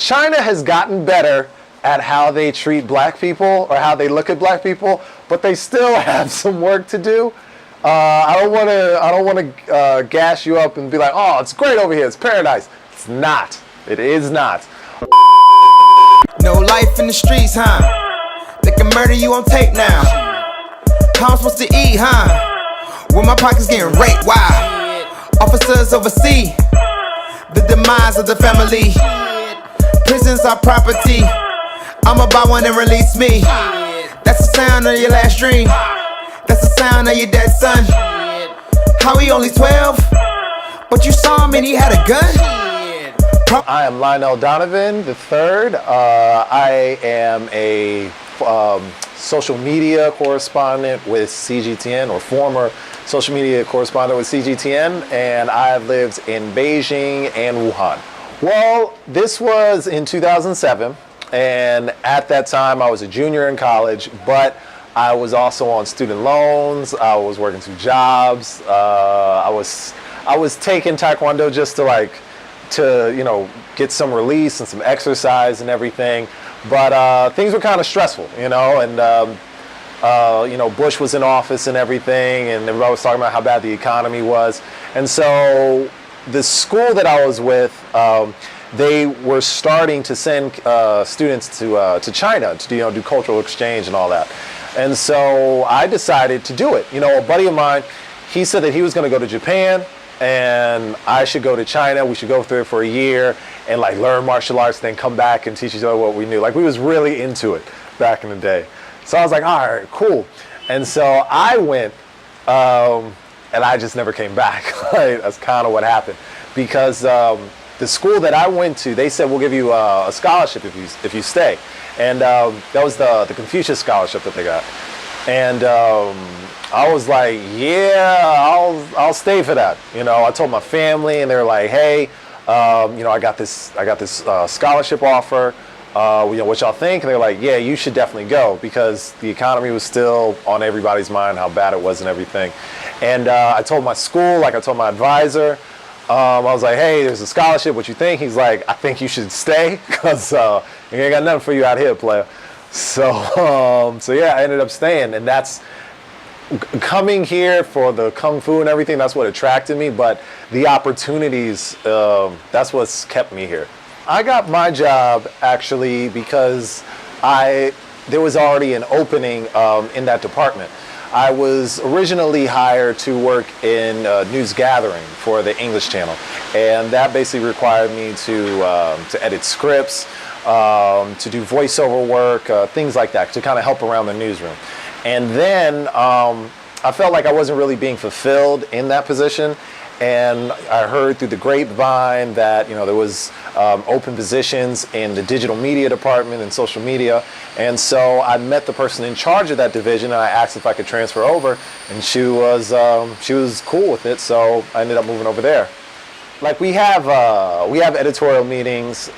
China has gotten better at how they treat black people or how they look at black people, but they still have some work to do. I don't want to gas you up and be like, oh, it's great over here, it's paradise. It's not. It is not. No life in the streets, huh? They can murder you on tape now. How I'm supposed to eat, huh? When my pockets getting raped, why? Officers oversee the demise of the family. Prisons are property. I'ma buy one and release me. That's the sound of your last dream. That's the sound of your dead son. How he only 12, but you saw him and he had a gun? I am Lionel Donovan III. I am a social media correspondent with CGTN, or former social media correspondent with CGTN, and I have lived in Beijing and Wuhan. Well, this was in 2007, and at that time I was a junior in college, but I was also on student loans. I was working two jobs. I was taking Taekwondo just to get some release and some exercise and everything. But things were kind of stressful, and Bush was in office and everything, and everybody was talking about how bad the economy was. And so the school that I was with, they were starting to send students to China to do cultural exchange and all that. And so I decided to do it. A buddy of mine, he said that he was going to go to Japan and I should go to China. We should go through it for a year and learn martial arts, then come back and teach each other what we knew. We was really into it back in the day. So I was like, all right, cool. And so I went, and I just never came back. That's kind of what happened, because the school that I went to, they said, we'll give you a scholarship if you stay. And that was the Confucius scholarship that they got. And I was like, yeah, I'll stay for that. I told my family, and they were like, hey, I got this scholarship offer. What y'all think? And they're like, yeah, you should definitely go, because the economy was still on everybody's mind, how bad it was and everything. And I told my school, I told my advisor, I was like, hey, there's a scholarship, what you think? He's like, I think you should stay, because you ain't got nothing for you out here, player. So yeah, I ended up staying, and that's coming here for the Kung Fu and everything. That's what attracted me, but the opportunities, that's what's kept me here. I got my job actually because there was already an opening in that department. I was originally hired to work in news gathering for the English channel, and that basically required me to edit scripts, to do voiceover work, things like that, to kind of help around the newsroom. And then I felt like I wasn't really being fulfilled in that position, and I heard through the grapevine that there was open positions in the digital media department and social media. And so I met the person in charge of that division, and I asked if I could transfer over, and she was cool with it. So I ended up moving over there. We have editorial meetings.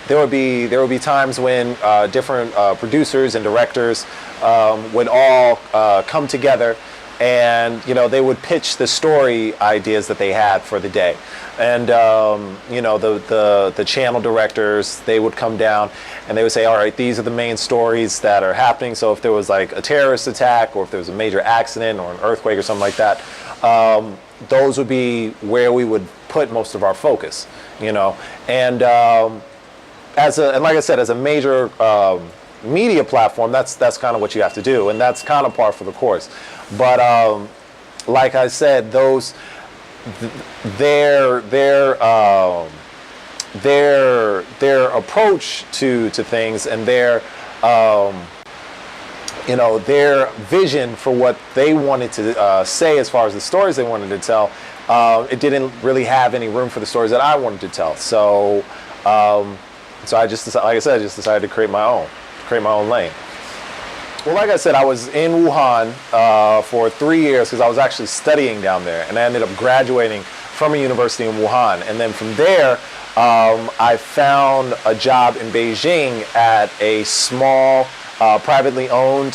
There would be times when different producers and directors would all come together, and they would pitch the story ideas that they had for the day. And the channel directors, they would come down and they would say, all right, these are the main stories that are happening. So if there was a terrorist attack, or if there was a major accident or an earthquake or something like that, those would be where we would put most of our focus. And like I said, as a major media platform, that's kind of what you have to do, and that's kind of par for the course. But like I said, their approach to things, and their vision for what they wanted to say as far as the stories they wanted to tell, it didn't really have any room for the stories that I wanted to tell. So I just decided to create my own lane. Well, like I said, I was in Wuhan for 3 years because I was actually studying down there, and I ended up graduating from a university in Wuhan. And then from there, I found a job in Beijing at a small, privately owned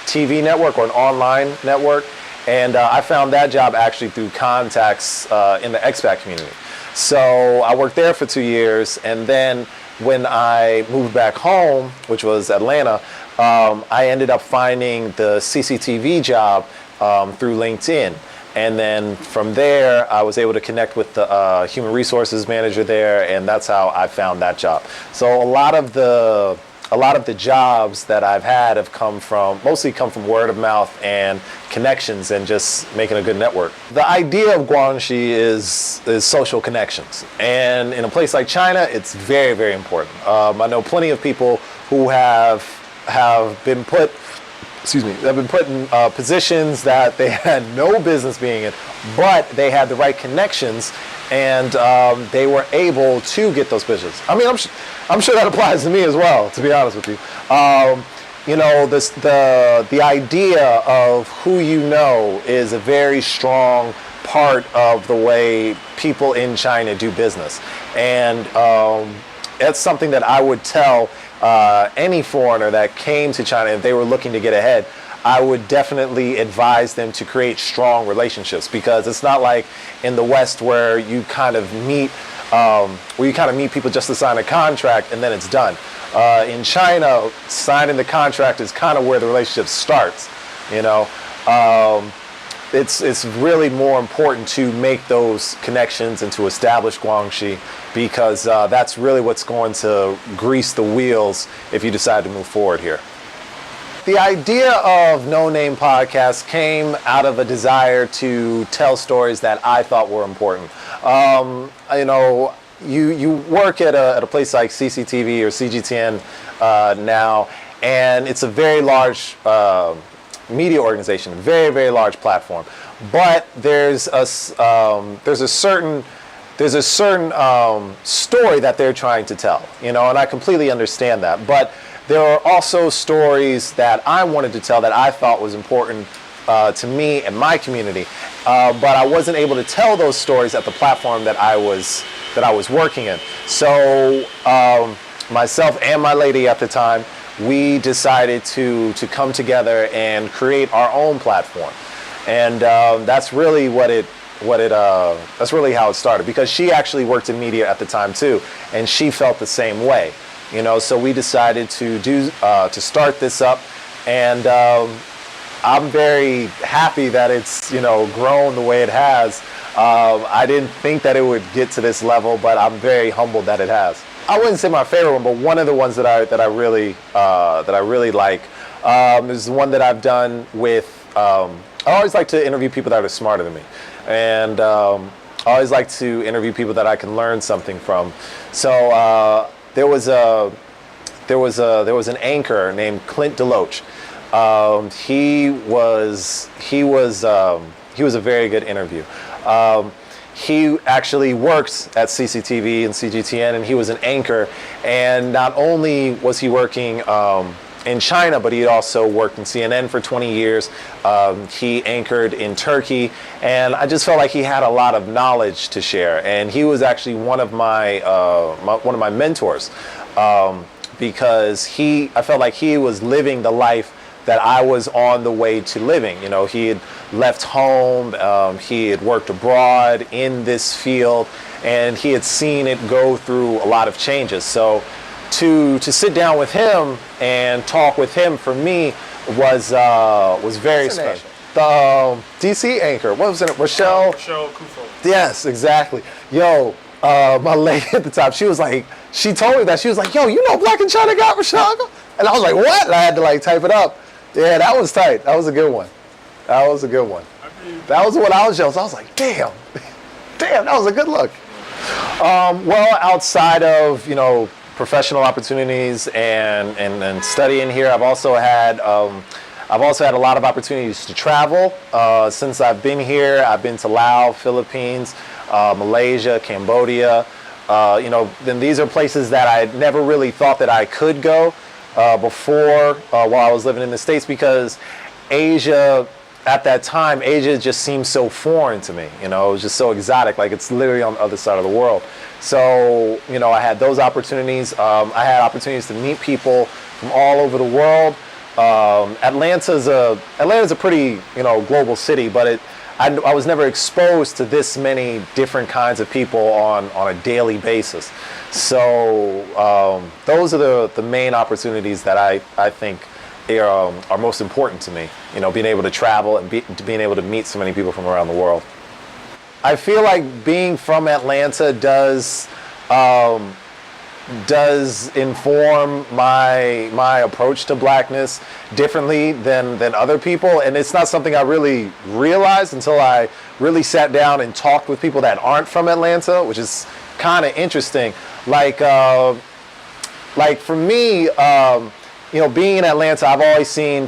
TV network, or an online network. And I found that job actually through contacts in the expat community. So I worked there for 2 years, and then when I moved back home, which was Atlanta, I ended up finding the CCTV job through LinkedIn. And then from there, I was able to connect with the human resources manager there, and that's how I found that job. So a lot of the jobs that I've had have mostly come from word of mouth and connections and just making a good network. The idea of Guangxi is social connections. And in a place like China, it's very, very important. I know plenty of people who have been put in positions that they had no business being in, but they had the right connections, and they were able to get those positions. I mean, I'm sure that applies to me as well, to be honest with you. You know, the idea of who you know is a very strong part of the way people in China do business, and that's something that I would tell any foreigner that came to China if they were looking to get ahead. I would definitely advise them to create strong relationships, because it's not like in the West where you kind of meet people just to sign a contract and then it's done. In China, signing the contract is kind of where the relationship starts. You know, it's really more important to make those connections and to establish Guangxi, because that's really what's going to grease the wheels if you decide to move forward here. The idea of No Name Podcast came out of a desire to tell stories that I thought were important. You know, you work at a place like CCTV or CGTN now, and it's a very large media organization, very, very large platform. But there's a certain story that they're trying to tell, you know, and I completely understand that. But there are also stories that I wanted to tell that I thought was important to me and my community, but I wasn't able to tell those stories at the platform that I was working in. So myself and my lady at the time, we decided to come together and create our own platform, and that's really that's really how it started, because she actually worked in media at the time too, and she felt the same way. You know, so we decided to start this up, and I'm very happy that it's, you know, grown the way it has. I didn't think that it would get to this level, but I'm very humbled that it has. I wouldn't say my favorite one, but one of the ones that I really like is the one that I've done with. I always like to interview people that are smarter than me, and I always like to interview people that I can learn something from. So. There was an anchor named Clint Deloach. He was a very good interview. He actually works at CCTV and CGTN, and he was an anchor. And not only was he working in China, but he also worked in CNN for 20 years. He anchored in Turkey, and I just felt like he had a lot of knowledge to share. And he was actually one of my mentors, because I felt like he was living the life that I was on the way to living. You know, he had left home, he had worked abroad in this field, and he had seen it go through a lot of changes. So to sit down with him and talk with him, for me, was very special. The DC anchor, what was it? Rochelle Kufo. Yes, exactly. Yo, my lady at the time, she told me that, she was like, yo, you know Black in China got Rochelle? And I was like, what? And I had to type it up. Yeah, that was tight. That was a good one. That was the one I was jealous. I was like, damn, that was a good look. Well, outside of, you know, professional opportunities and studying here, I've also had a lot of opportunities to travel. Since I've been here, I've been to Laos, Philippines, Malaysia, Cambodia. You know, then these are places that I never really thought that I could go before, while I was living in the States, because Asia, at that time, Asia just seemed so foreign to me. You know, it was just so exotic, like it's literally on the other side of the world. So, you know, I had those opportunities. I had opportunities to meet people from all over the world. Atlanta's a pretty, global city, but I was never exposed to this many different kinds of people on a daily basis. So those are the main opportunities that I think are most important to me. Being able to travel and being able to meet so many people from around the world. I feel like being from Atlanta does inform my approach to blackness differently than other people, and it's not something I really realized until I really sat down and talked with people that aren't from Atlanta, which is kind of interesting. Like for me, being in Atlanta, I've always seen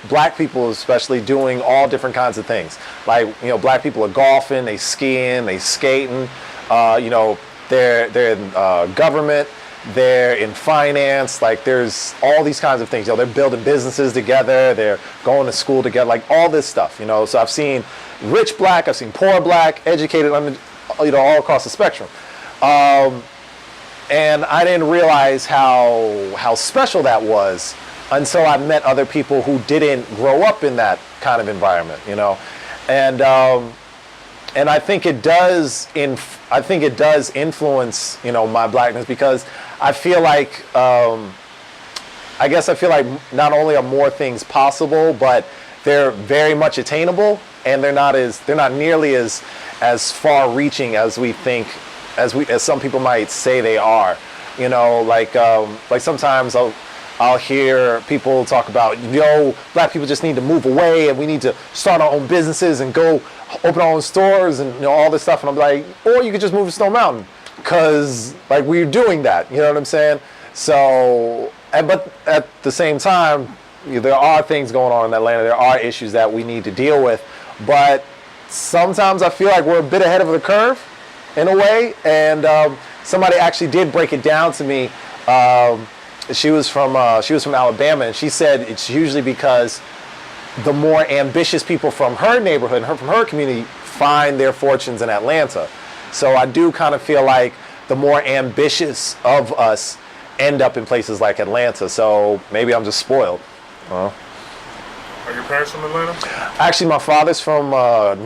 black people especially, doing all different kinds of things. Like, black people are golfing, they skiing, they skating, they're in government, they're in finance, like there's all these kinds of things. They're building businesses together, they're going to school together, like all this stuff, So I've seen rich black, I've seen poor black, educated, all across the spectrum. And I didn't realize how special that was until I met other people who didn't grow up in that kind of environment, And I think it does influence, my blackness, because I feel like not only are more things possible, but they're very much attainable, and they're not nearly as far reaching as we think, as some people might say they are. Like sometimes I'll hear people talk about, black people just need to move away and we need to start our own businesses and go open our own stores and all this stuff. And I'm like, or you could just move to Stone Mountain, because like we're doing that. You know what I'm saying? So, but at the same time, there are things going on in Atlanta. There are issues that we need to deal with. But sometimes I feel like we're a bit ahead of the curve in a way. And somebody actually did break it down to me. She was from Alabama, and she said it's usually because the more ambitious people from her neighborhood, from her community, find their fortunes in Atlanta. So I do kind of feel like the more ambitious of us end up in places like Atlanta. So maybe I'm just spoiled. Are your parents from Atlanta? Actually, my father's from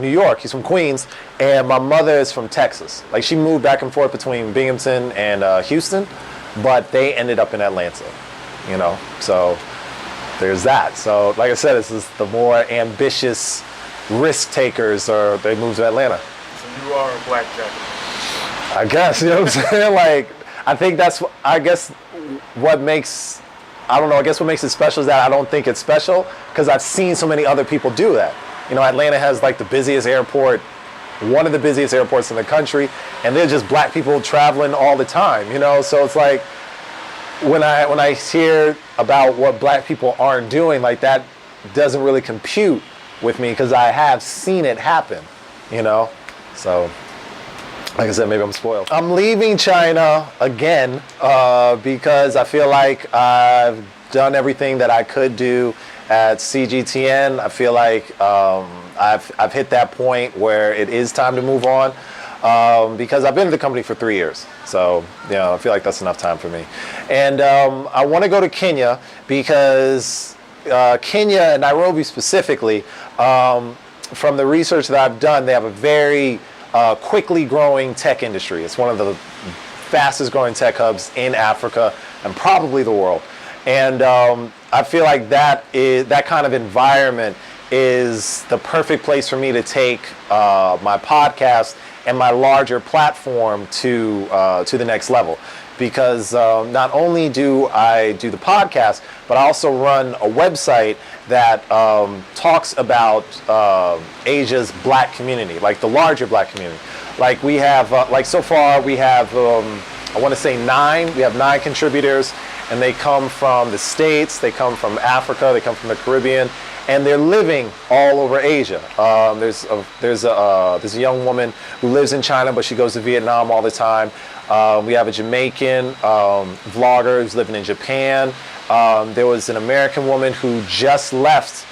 New York. He's from Queens, and my mother is from Texas. Like, she moved back and forth between Binghamton and Houston, but they ended up in Atlanta. So there's that. So, like I said, this is the more ambitious risk takers, or they move to Atlanta. So you are a black jacket. I guess, what I'm saying? Like, I think what makes it special is that I don't think it's special because I've seen so many other people do that. Atlanta has like the busiest airport, one of the busiest airports in the country, and they're just black people traveling all the time, So it's like, when I hear about what black people aren't doing, like that doesn't really compute with me because I have seen it happen, So, like I said, maybe I'm spoiled. I'm leaving China again because I feel like I've done everything that I could do at CGTN. I feel like I've hit that point where it is time to move on because I've been at the company for 3 years. So, I feel like that's enough time for me. And I want to go to Kenya because Kenya and Nairobi specifically, from the research that I've done, they have a very quickly growing tech industry. It's one of the fastest growing tech hubs in Africa and probably the world. And I feel like that kind of environment is the perfect place for me to take my podcast and my larger platform to the next level. Because not only do I do the podcast, but I also run a website that talks about Asia's black community, like the larger black community. Like we have, so far we have, I want to say 9. We have 9 contributors, and they come from the States, they come from Africa, they come from the Caribbean, and they're living all over Asia. There's a young woman who lives in China, but she goes to Vietnam all the time. We have a Jamaican vlogger who's living in Japan. There was an American woman who just left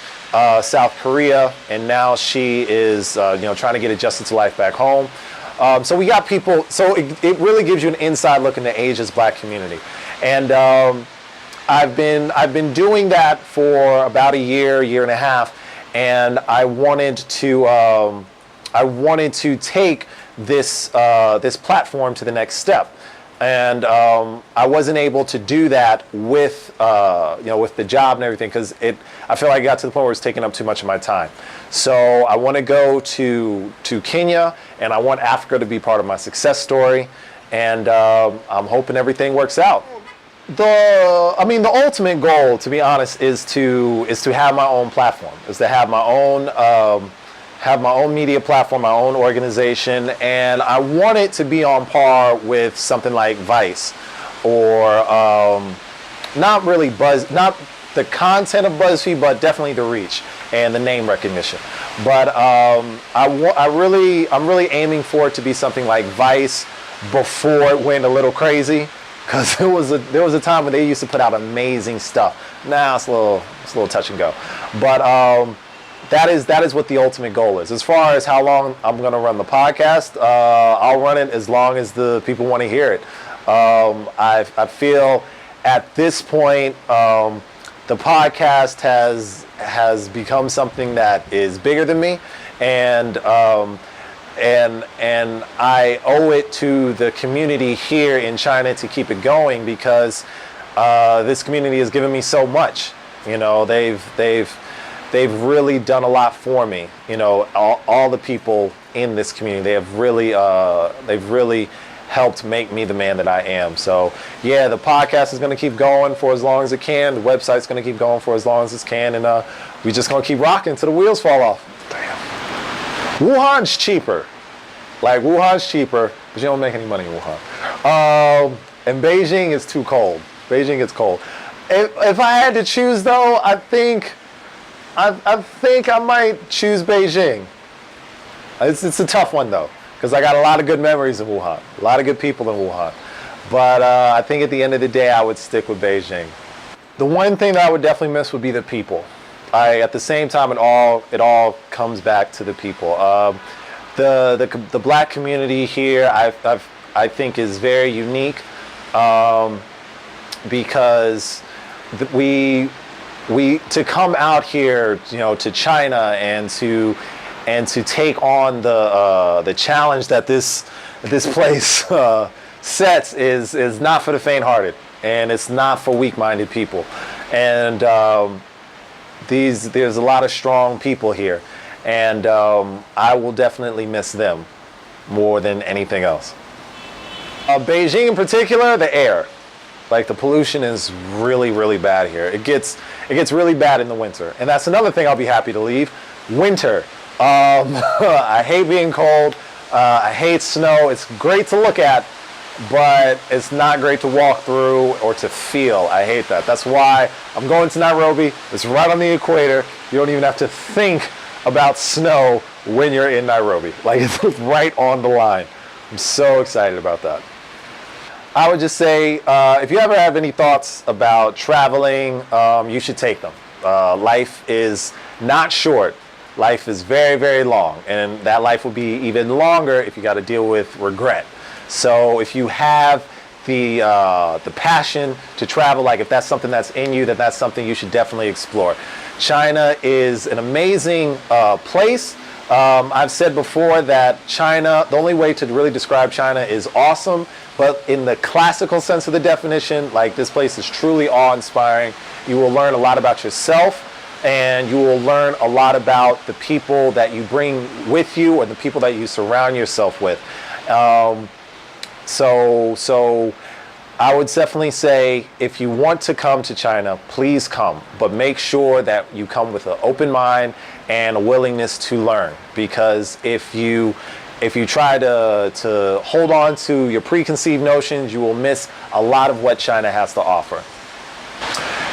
South Korea, and now she is trying to get adjusted to life back home. So we got people. So it really gives you an inside look into Asia's black community, and I've been doing that for about a year and a half, and I wanted to take this this platform to the next step. And I wasn't able to do that with with the job and everything, because I feel like I got to the point where it's taking up too much of my time. So I want to go to Kenya, and I want Africa to be part of my success story, and I'm hoping everything works out. The ultimate goal, to be honest, is to have my own platform, is to have my own media platform, my own organization, and I want it to be on par with something like Vice, or not really not the content of BuzzFeed, but definitely the reach and the name recognition. But I'm really aiming for it to be something like Vice before it went a little crazy, because there was a time when they used to put out amazing stuff. Now it's a little touch and go, but that is what the ultimate goal is. As far as how long I'm going to run the podcast, I'll run it as long as the people want to hear it. I feel at this point the podcast has become something that is bigger than me, and I owe it to the community here in China to keep it going, because this community has given me so much. You know, they've really done a lot for me. You know, all the people in this community, they've really helped make me the man that I am. So yeah, the podcast is going to keep going for as long as it can. The website's going to keep going for as long as it can, and we're just going to keep rocking till the wheels fall off. Damn. Wuhan's cheaper. Like, Wuhan's cheaper, but you don't make any money in Wuhan. And Beijing is too cold. Beijing gets cold. If I had to choose, though, I think I might choose Beijing. It's a tough one, though, because I got a lot of good memories in Wuhan, a lot of good people in Wuhan. But I think at the end of the day, I would stick with Beijing. The one thing that I would definitely miss would be the people. At the same time, it all comes back to the people. The black community here, I think, is very unique, because we to come out here, you know, to China and to take on the challenge that this place sets is not for the faint-hearted, and it's not for weak-minded people. And there's a lot of strong people here, and I will definitely miss them more than anything else. Beijing in particular, the air. Like, the pollution is really, really bad here. It gets really bad in the winter, and that's another thing I'll be happy to leave. Winter. I hate being cold. I hate snow. It's great to look at, but it's not great to walk through or to feel. I hate that. That's why I'm going to Nairobi. It's right on the equator. You don't even have to think about snow when you're in Nairobi. Like, it's right on the line. I'm so excited about that. I would just say, if you ever have any thoughts about traveling, you should take them. Life is not short. Life is very, very long, and that life will be even longer if you got to deal with regret. So if you have the passion to travel, like if that's something that's in you, that's something you should definitely explore. China is an amazing place. I've said before that China, the only way to really describe China is awesome, but in the classical sense of the definition, like, this place is truly awe-inspiring. You will learn a lot about yourself, and you will learn a lot about the people that you bring with you, or the people that you surround yourself with. So I would definitely say, if you want to come to China, please come, but make sure that you come with an open mind and a willingness to learn, because if you try to hold on to your preconceived notions, you will miss a lot of what China has to offer.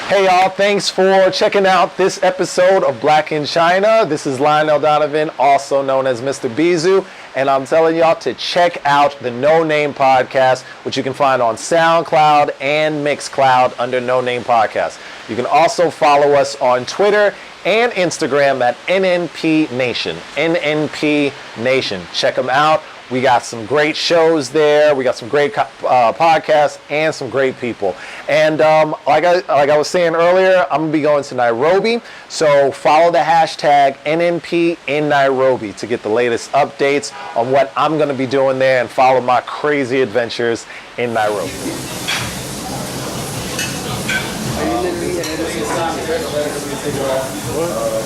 Hey y'all, thanks for checking out this episode of Black in China. This is Lionel Donovan, also known as Mr. Bizu, and I'm telling y'all to check out the No Name Podcast, which you can find on SoundCloud and Mixcloud under No Name Podcast. You can also follow us on Twitter and Instagram at NNP Nation. NNP Nation. Check them out. We got some great shows there. We got some great podcasts and some great people. And like I was saying earlier, I'm gonna be going to Nairobi. So follow the hashtag NNP in Nairobi to get the latest updates on what I'm gonna be doing there and follow my crazy adventures in Nairobi.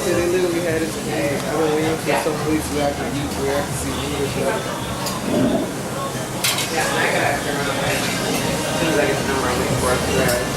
They literally had it today. I've been waiting for some weeks where I can see English. Yeah, I got to as soon as I get the number, I'm waiting for it.